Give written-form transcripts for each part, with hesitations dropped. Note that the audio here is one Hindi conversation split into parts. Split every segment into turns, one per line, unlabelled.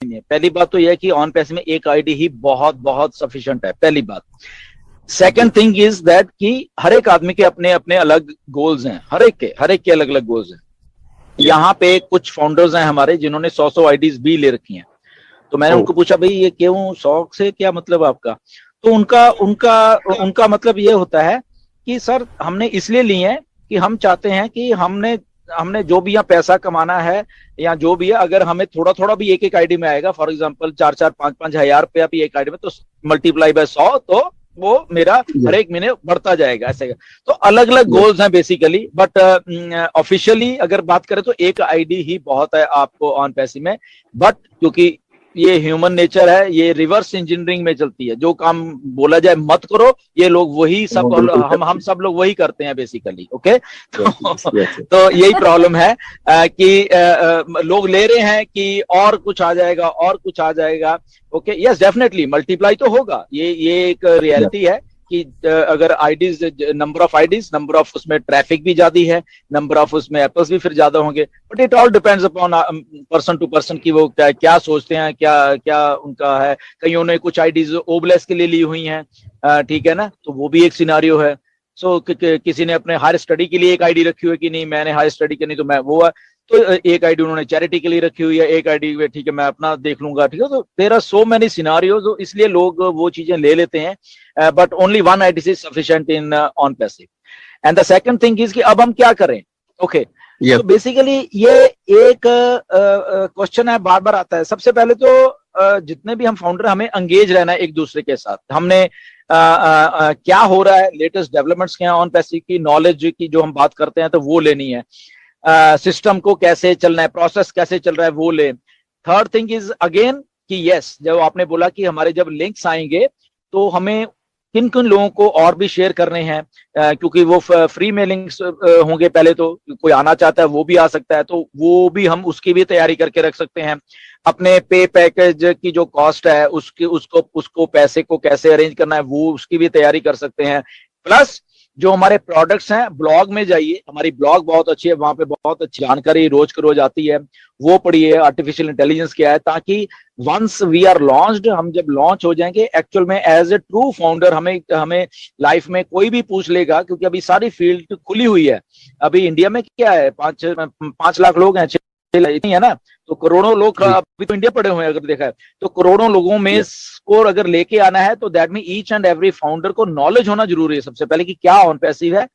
नहीं है। पहली बात तो यह है कि ऑन पैसे में एक आईडी ही बहुत बहुत सफिशिएंट है, पहली बात। सेकंड थिंग इज दैट कि हर एक आदमी के अपने अपने अलग गोल्स हैं, हर एक के अलग अलग गोल्स हैं। यहाँ पे कुछ फाउंडर्स हैं हमारे जिन्होंने 100 आईडीज भी ले रखी हैं। तो मैंने उनको पूछा भाई ये क्यों 100 से क्या मतलब आपका? तो उनका उनका उनका मतलब ये होता है कि सर हमने इसलिए ली है कि हम चाहते हैं कि हमने हमने जो भी यहाँ पैसा कमाना है या जो भी है, अगर हमें थोड़ा थोड़ा भी एक एक आईडी में आएगा, फॉर एग्जांपल 4-4, 5-5 हजार रुपया भी एक आईडी में, तो मल्टीप्लाई बाय 100 तो वो मेरा हर एक महीने बढ़ता जाएगा ऐसे। तो अलग अलग गोल्स हैं बेसिकली, बट ऑफिशियली अगर बात करें तो एक आईडी ही बहुत है आपको ऑन पैसे में। बट क्योंकि ये ह्यूमन नेचर है, ये रिवर्स इंजीनियरिंग में चलती है, जो काम बोला जाए मत करो, ये लोग वही सब, हम सब लोग वही करते हैं बेसिकली। ओके, तो यही प्रॉब्लम है कि लोग ले रहे हैं कि और कुछ आ जाएगा और कुछ आ जाएगा। ओके, यस डेफिनेटली मल्टीप्लाई तो होगा, ये एक रियलिटी है कि अगर IDs, number of IDs, number of उसमें ट्रैफिक भी ज्यादा है, नंबर ऑफ उसमें एप्पल्स भी फिर ज्यादा होंगे। But it all depends upon person to person कि वो क्या सोचते हैं, क्या उनका है। कईयों ने कुछ आईडीज ओबलेस के लिए ली हुई हैं, ठीक है ना, तो वो भी एक सिनारियो है। सो किसी ने अपने हायर स्टडी के लिए एक आईडी रखी हुई है कि नहीं मैंने हायर स्टडी करनी तो मैं वो है, तो एक आईडी उन्होंने चैरिटी के लिए रखी हुई है, एक आईडी ठीक है मैं अपना देख लूंगा, ठीक है। तो there are so many scenarios, इसलिए लोग वो चीजें ले लेते हैं, but only one ID is sufficient in on passive. And the second thing is कि अब हम क्या करें। ओके, तो बेसिकली ये एक क्वेश्चन है, बार बार आता है। सबसे पहले तो जितने भी हम फाउंडर, हमें एंगेज रहना है एक दूसरे के साथ। हमने क्या हो रहा है, लेटेस्ट डेवलपमेंट्स क्या है ऑन पैसिव की, नॉलेज की जो हम बात करते हैं तो वो लेनी है। सिस्टम को कैसे चलना है, प्रोसेस कैसे चल रहा है वो ले। थर्ड थिंग इज अगेन कि यस, जब आपने बोला कि हमारे जब लिंक्स आएंगे तो हमें किन किन लोगों को और भी शेयर करने हैं, क्योंकि वो फ्री में लिंक्स होंगे। पहले तो कोई आना चाहता है वो भी आ सकता है, तो वो भी हम उसकी भी तैयारी करके रख सकते हैं। अपने पे पैकेज की जो कॉस्ट है उसको पैसे को कैसे अरेंज करना है वो उसकी भी तैयारी कर सकते हैं। प्लस जो हमारे प्रोडक्ट्स हैं, ब्लॉग में जाइए, हमारी ब्लॉग बहुत अच्छी है, वहां पे बहुत अच्छी जानकारी रोज के रोज आती है, वो पढ़िए। आर्टिफिशियल इंटेलिजेंस क्या है, ताकि वंस वी आर लॉन्च्ड, हम जब लॉन्च हो जाएंगे एक्चुअल में एज ए ट्रू फाउंडर, हमें लाइफ में कोई भी पूछ लेगा, क्योंकि अभी सारी फील्ड खुली हुई है। अभी इंडिया में क्या है, 5 लाख लोग हैं, 6 नहीं है ना, तो करोड़ों लोग अभी तो इंडिया पड़े हुए हैं अगर देखा है, तो करोड़ों लोगों में स्कोर अगर लेके आना है तो that mean each and every founder को नॉलेज होना जरूरी है सबसे पहले कि क्या ऑन पैसिव है,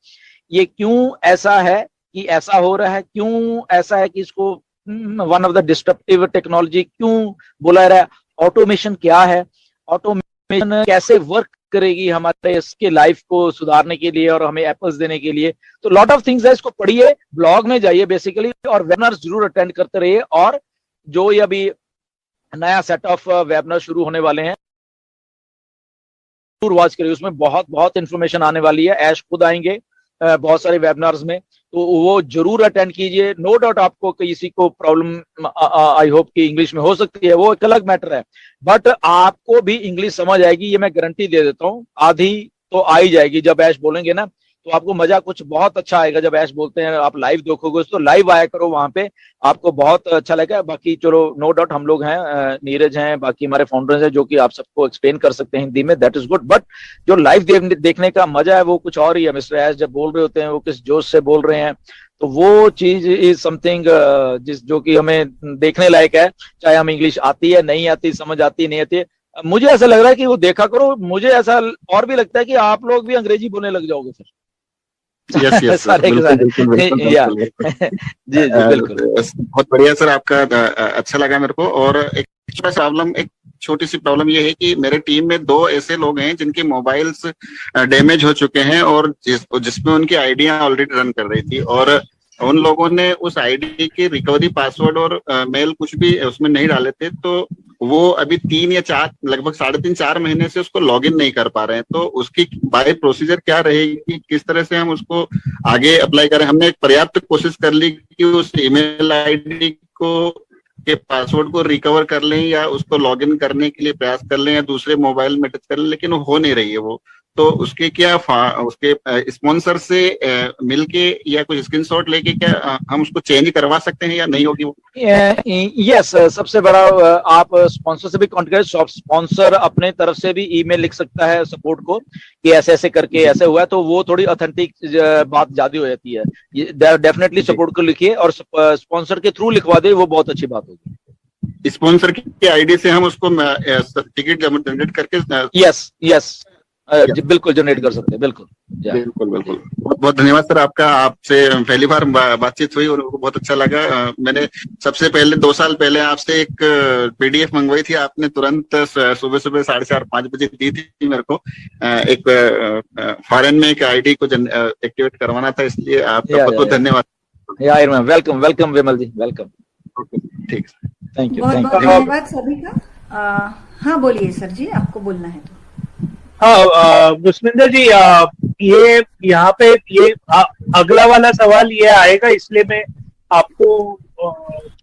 ये क्यों ऐसा है कि ऐसा हो रहा है, क्यों ऐसा है कि इसको one of the disruptive technology क्यों बोला रहा है, ऑटोमेशन क्या है, ऑटोमेशन कैसे वर्क करेगी हमारे इसके लाइफ को सुधारने के लिए और हमें एप्पल्स देने के लिए। तो लॉट ऑफ थिंग्स है, इसको पढ़िए, ब्लॉग में जाइए बेसिकली, और वेबिनार्स जरूर अटेंड करते रहिए। और जो ये अभी नया सेट ऑफ वेबिनार शुरू होने वाले हैं जरूर वॉच करिए, उसमें बहुत बहुत इंफॉर्मेशन आने वाली है। ऐश खुद आएंगे बहुत सारे वेबिनार्स में, तो वो जरूर अटेंड कीजिए। नो डाउट आपको किसी को प्रॉब्लम आई होप कि इंग्लिश में हो सकती है, वो एक अलग मैटर है, बट आपको भी इंग्लिश समझ आएगी, ये मैं गारंटी दे देता हूँ। आधी तो आ ही जाएगी जब ऐश बोलेंगे ना, तो आपको मजा कुछ बहुत अच्छा आएगा जब ऐश बोलते हैं। आप लाइव देखोगे तो लाइव आया करो, वहां पे आपको बहुत अच्छा लगेगा। बाकी चलो नो डाउट हम लोग हैं, नीरज हैं, बाकी हमारे फाउंडर्स हैं जो कि आप सबको एक्सप्लेन कर सकते हैं हिंदी में, दैट इज गुड। बट जो लाइव देखने का मजा है वो कुछ और ही है। मिस्टर ऐश जब बोल रहे होते हैं वो किस जोश से बोल रहे हैं, तो वो चीज इज समथिंग जो कि हमें देखने लायक है, चाहे हम इंग्लिश आती है नहीं आती, समझ आती नहीं आती है। मुझे ऐसा लग रहा है कि वो देखा करो, मुझे ऐसा और भी लगता है कि आप लोग भी अंग्रेजी बोलने लग जाओगे फिर।
यस यस बिल्कुल
जी बिल्कुल।
बहुत बढ़िया सर, आपका अच्छा लगा मेरे को। और एक छोटी सी प्रॉब्लम ये है कि मेरे टीम में 2 ऐसे लोग हैं जिनके मोबाइल्स डैमेज हो चुके हैं और जिसमें उनकी आईडियां ऑलरेडी रन कर रही थी, और उन लोगों ने उस आईडी के रिकवरी पासवर्ड और मेल कुछ भी उसमें नहीं डाले थे, तो वो अभी 3 या 4 लगभग 3.5-4 महीने से उसको लॉगिन नहीं कर पा रहे हैं। तो उसकी बाय प्रोसीजर क्या रहेगी, किस तरह से हम उसको आगे अप्लाई करें? हमने एक पर्याप्त कोशिश कर ली कि उस ईमेल आईडी को के पासवर्ड को रिकवर कर लें या उसको लॉगिन करने के लिए प्रयास कर लें या दूसरे मोबाइल में टच कर लें, लेकिन वो हो नहीं रही है वो। तो उसके क्या उसके स्पॉन्सर से मिलके या कुछ स्क्रीनशॉट लेके क्या हम उसको चेंज करवा सकते हैं या नहीं होगी वो?
यस, सबसे बड़ा आप स्पॉन्सर से भी कॉन्टेक्ट करें। स्पॉन्सर अपने तरफ से भी ईमेल लिख सकता है सपोर्ट को कि ऐसे ऐसे करके ऐसे हुआ है, तो वो थोड़ी ऑथेंटिक बात ज्यादा हो जाती है। डेफिनेटली सपोर्ट को लिखिए और स्पॉन्सर के थ्रू लिखवा दे, वो बहुत अच्छी बात होगी।
स्पॉन्सर की आईडी से हम उसको टिकट जनरेट करके
यस बिल्कुल जनरेट कर सकते हैं, बिल्कुल
बिल्कुल। बहुत बहुत धन्यवाद सर आपका। आपसे पहली बार बातचीत हुई और उनको बहुत अच्छा लगा। मैंने सबसे पहले 2 साल पहले आपसे एक पीडीएफ मंगवाई थी, आपने तुरंत सुबह 4:30-5 बजे दी थी मेरे को। एक फॉरेन में एक आईडी को एक्टिवेट करवाना था, इसलिए आपका बहुत बहुत धन्यवाद।
वेलकम विमल जी, वेलकम।
ठीक,
थैंक यू।
बहुत बहुत धन्यवाद सभी का। हाँ बोलिए सर जी, आपको बोलना है तो।
हाँ मुस्मिंदर जी, ये यहाँ पे ये अगला वाला सवाल ये आएगा, इसलिए मैं आपको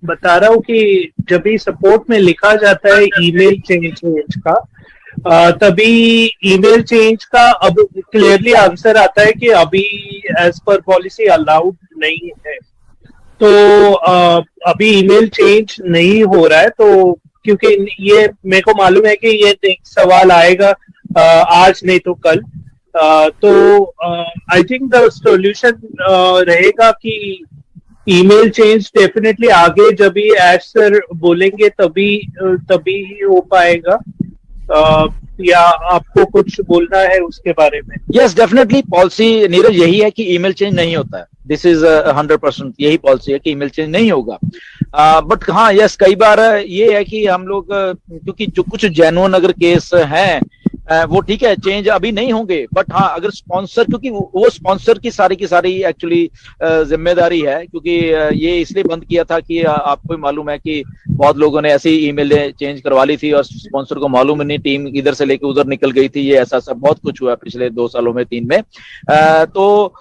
बता रहा हूँ कि जब भी सपोर्ट में लिखा जाता है ईमेल चेंज का, तभी ईमेल चेंज का अब क्लियरली आंसर आता है कि अभी एज पर पॉलिसी अलाउड नहीं है। तो अभी ईमेल चेंज नहीं हो रहा है, तो क्योंकि ये मेरे को मालूम है कि ये सवाल आएगा आज नहीं तो कल, तो आई थिंक द सॉल्यूशन रहेगा कि ईमेल चेंज डेफिनेटली आगे जब भी एज सर बोलेंगे तभी हो पाएगा। या आपको कुछ बोलना है उसके बारे में?
यस, डेफिनेटली पॉलिसी नीरज यही है कि ईमेल चेंज नहीं होता है। दिस इज 100% यही पॉलिसी है कि ईमेल चेंज नहीं होगा। बट हाँ यस, कई बार ये है कि हम लोग क्योंकि जो कुछ जेन्युइन अगर केस हैं वो ठीक है, चेंज अभी नहीं होंगे, बट हाँ अगर स्पॉन्सर, क्योंकि वो स्पॉन्सर की सारी एक्चुअली जिम्मेदारी है, क्योंकि ये इसलिए बंद किया था कि आपको मालूम है कि बहुत लोगों ने ऐसी ईमेल चेंज करवा ली थी और स्पॉन्सर को मालूम नहीं, टीम इधर से लेके उधर निकल गई थी। ये ऐसा सब बहुत कुछ हुआ पिछले 2 सालों में, 3 में। तो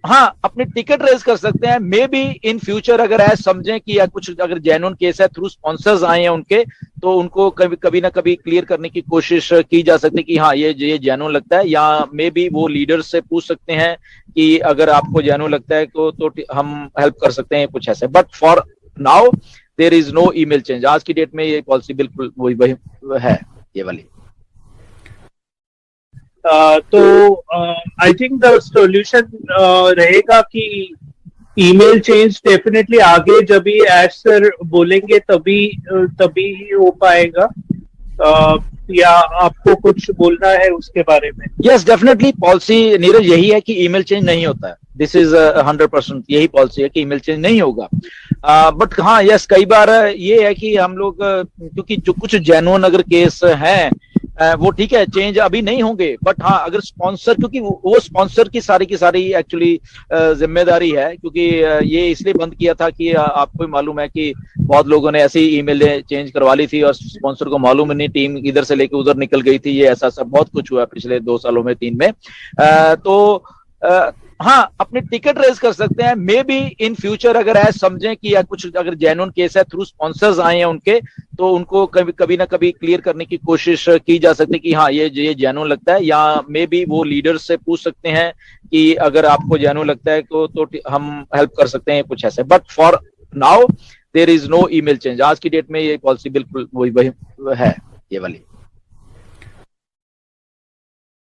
हाँ अपनी टिकट रेज कर सकते हैं। मे बी इन फ्यूचर अगर ऐसा समझें कि या कुछ अगर जेन्युइन केस है थ्रू स्पॉन्सर्स आए हैं उनके, तो उनको कभी ना कभी क्लियर करने की कोशिश की जा सकती है कि हाँ ये जेन्युइन लगता है, या मे बी वो लीडर्स से पूछ सकते हैं कि अगर आपको जेन्युइन लगता है तो हम हेल्प कर सकते हैं, कुछ ऐसे। But for now there is no email change. आज की डेट में ये पॉलिसी बिल्कुल वही है, ये वाली।
तो आई थिंक द सॉल्यूशन रहेगा कि ईमेल चेंज डेफिनेटली आगे जब भी एज सर बोलेंगे तभी हो पाएगा। या आपको कुछ बोलना है उसके बारे में?
यस, डेफिनेटली पॉलिसी नीरज यही है कि ईमेल चेंज नहीं होता है। दिस इज 100% यही पॉलिसी है कि ईमेल चेंज नहीं होगा। बट हाँ यस, कई बार ये है कि हम लोग क्योंकि जो कुछ जेन्युइन अगर केस हैं वो ठीक है, चेंज अभी नहीं होंगे, बट हाँ अगर स्पॉन्सर, क्योंकि वो स्पॉन्सर की सारी एक्चुअली जिम्मेदारी है, क्योंकि ये इसलिए बंद किया था कि आपको मालूम है कि बहुत लोगों ने ऐसी ईमेल चेंज करवा ली थी और स्पॉन्सर को मालूम नहीं, टीम इधर से लेके उधर निकल गई थी। ये ऐसा सब बहुत कुछ हुआ पिछले 2 सालों में, 3 में। तो हाँ अपनी टिकट रेज कर सकते हैं। मे बी इन फ्यूचर अगर ऐसा समझें कि या कुछ अगर जेन्युइन केस है थ्रू स्पॉन्सर्स आए हैं उनके, तो उनको कभी ना कभी क्लियर करने की कोशिश की जा सकती है कि हाँ ये जेन्युइन लगता है, या मे बी वो लीडर्स से पूछ सकते हैं कि अगर आपको जेन्युइन लगता है तो हम हेल्प कर सकते हैं, कुछ ऐसे। But for now there is no email change. आज की डेट में ये पॉलिसी बिल्कुल वही है, ये वाली।